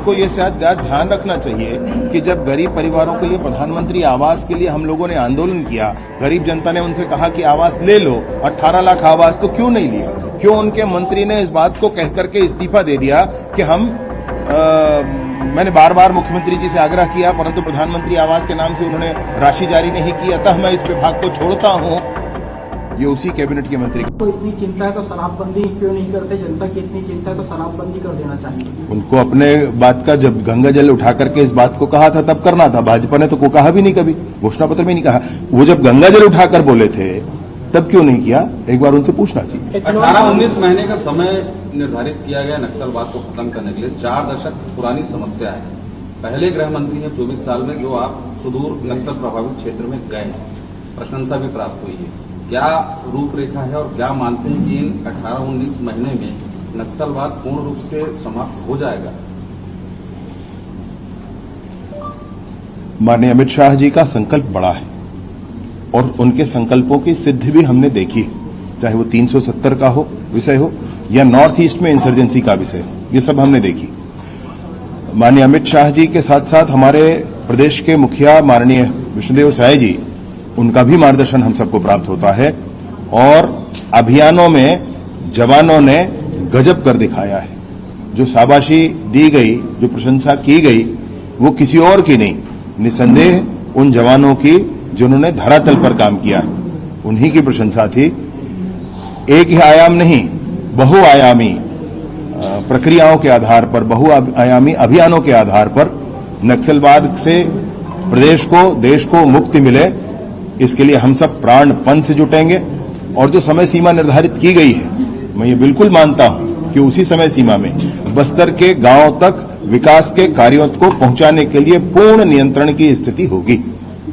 उनको ये शायद ध्यान रखना चाहिए कि जब गरीब परिवारों के लिए प्रधानमंत्री आवास के लिए हम लोगों ने आंदोलन किया, गरीब जनता ने उनसे कहा कि आवास ले लो, 18 लाख आवास, तो क्यों नहीं लिया? क्यों उनके मंत्री ने इस बात को कह करके इस्तीफा दे दिया कि मैंने बार बार मुख्यमंत्री जी से आग्रह किया, परंतु प्रधानमंत्री आवास के नाम से उन्होंने राशि जारी नहीं की, अतः मैं इस विभाग को छोड़ता हूं। ये उसी कैबिनेट के मंत्री को इतनी चिंता है तो शराबबंदी क्यों नहीं करते? जनता की इतनी चिंता है तो शराबबंदी कर देना चाहिए। उनको अपने बात का, जब गंगा जल उठा करके इस बात को कहा था तब करना था। भाजपा ने तो को कहा भी नहीं, कभी घोषणा पत्र में नहीं कहा। वो जब गंगा जल उठाकर बोले थे तब क्यों नहीं किया? एक बार उनसे पूछना चाहिए। 18-19 महीने का समय निर्धारित किया गया नक्सलवाद को खत्म करने के लिए। 4 दशक पुरानी समस्या है। पहले गृह मंत्री हैं 24 साल में, जो आप सुदूर नक्सल प्रभावित क्षेत्र में गए हैं, प्रशंसा भी प्राप्त हुई है। क्या रूपरेखा है और क्या मानते हैं कि इन 18-19 महीने में नक्सलवाद पूर्ण रूप से समाप्त हो जाएगा? माननीय अमित शाह जी का संकल्प बड़ा है और उनके संकल्पों की सिद्धि भी हमने देखी, चाहे वो 370 का हो विषय हो या नॉर्थ ईस्ट में इंसर्जेंसी का विषय हो, ये सब हमने देखी। माननीय अमित शाह जी के साथ साथ हमारे प्रदेश के मुखिया माननीय विष्णुदेव साय जी, उनका भी मार्गदर्शन हम सबको प्राप्त होता है और अभियानों में जवानों ने गजब कर दिखाया है। जो शाबाशी दी गई, जो प्रशंसा की गई, वो किसी और की नहीं, निसंदेह उन जवानों की जिन्होंने धरातल पर काम किया, उन्हीं की प्रशंसा थी। एक ही आयाम नहीं, बहुआयामी प्रक्रियाओं के आधार पर, बहुआयामी अभियानों के आधार पर नक्सलवाद से प्रदेश को, देश को मुक्ति मिले, इसके लिए हम सब प्राणपण से जुटेंगे। और जो समय सीमा निर्धारित की गई है, मैं ये बिल्कुल मानता हूं कि उसी समय सीमा में बस्तर के गांवों तक विकास के कार्यों को पहुंचाने के लिए पूर्ण नियंत्रण की स्थिति होगी।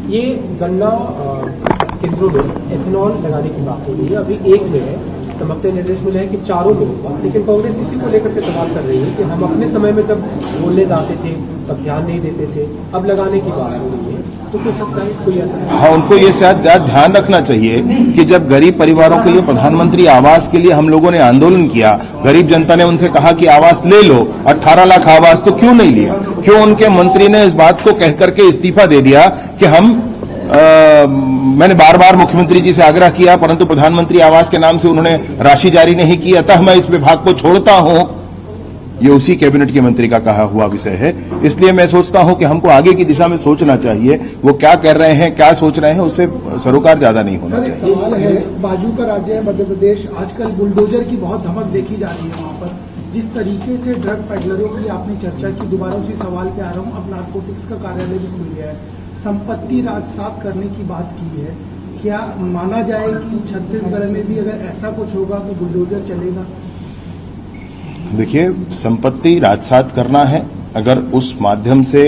ये गन्ना केंद्रों में एथेनॉल लगाने की बात होगी, अभी एक में है, चमकते निर्देश मिले हैं कि 4 में होगा, लेकिन कांग्रेस इसी को लेकर के सवाल कर रही है कि हम अपने समय में जब बोलने जाते थे तब ध्यान नहीं देते थे, अब लगाने की बात हो रही है, तो कुछ सकता है कोई असर? हाँ, उनको ये शायद ध्यान रखना चाहिए कि जब गरीब परिवारों के लिए प्रधानमंत्री आवास के लिए हम लोगों ने आंदोलन किया, गरीब जनता ने उनसे कहा कि आवास ले लो, 18 लाख आवास, तो क्यों नहीं लिया? क्यों उनके मंत्री ने इस बात को कह करके इस्तीफा दे दिया कि मैंने बार बार मुख्यमंत्री जी से आग्रह किया, परंतु प्रधानमंत्री आवास के नाम से उन्होंने राशि जारी नहीं की, अतः मैं इस विभाग को छोड़ता हूं। ये उसी कैबिनेट के मंत्री का कहा हुआ विषय है। इसलिए मैं सोचता हूं कि हमको आगे की दिशा में सोचना चाहिए। वो क्या कर रहे हैं, क्या सोच रहे हैं, उससे सरोकार ज्यादा नहीं होना चाहिए। सवाल है, बाजू का राज्य है मध्य प्रदेश, आजकल बुलडोजर की बहुत धमक देखी जा रही है वहां पर। जिस तरीके से ड्रग पेडलरों की आपने चर्चा की, दोबारा उसी सवाल पे आ रहा हूं, अब नारकोटिक्स का कार्यालय भी खुल गया है, संपत्ति राजसात करने की बात की है। क्या माना जाए कि छत्तीसगढ़ में भी अगर ऐसा कुछ होगा तो बुलडोजर चलेगा? देखिए, संपत्ति राजसात करना है, अगर उस माध्यम से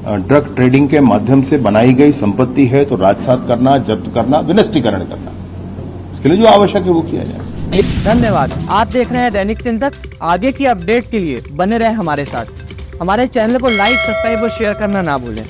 ड्रग ट्रेडिंग के माध्यम से बनाई गई संपत्ति है तो राजसात करना, जब्त करना, विनष्टीकरण करना, इसके लिए जो आवश्यक है वो किया जाए। धन्यवाद। आप देख रहे हैं दैनिक चिंतक। आगे की अपडेट के लिए बने रहे हमारे साथ। हमारे चैनल को लाइक, सब्सक्राइब और शेयर करना ना भूलें।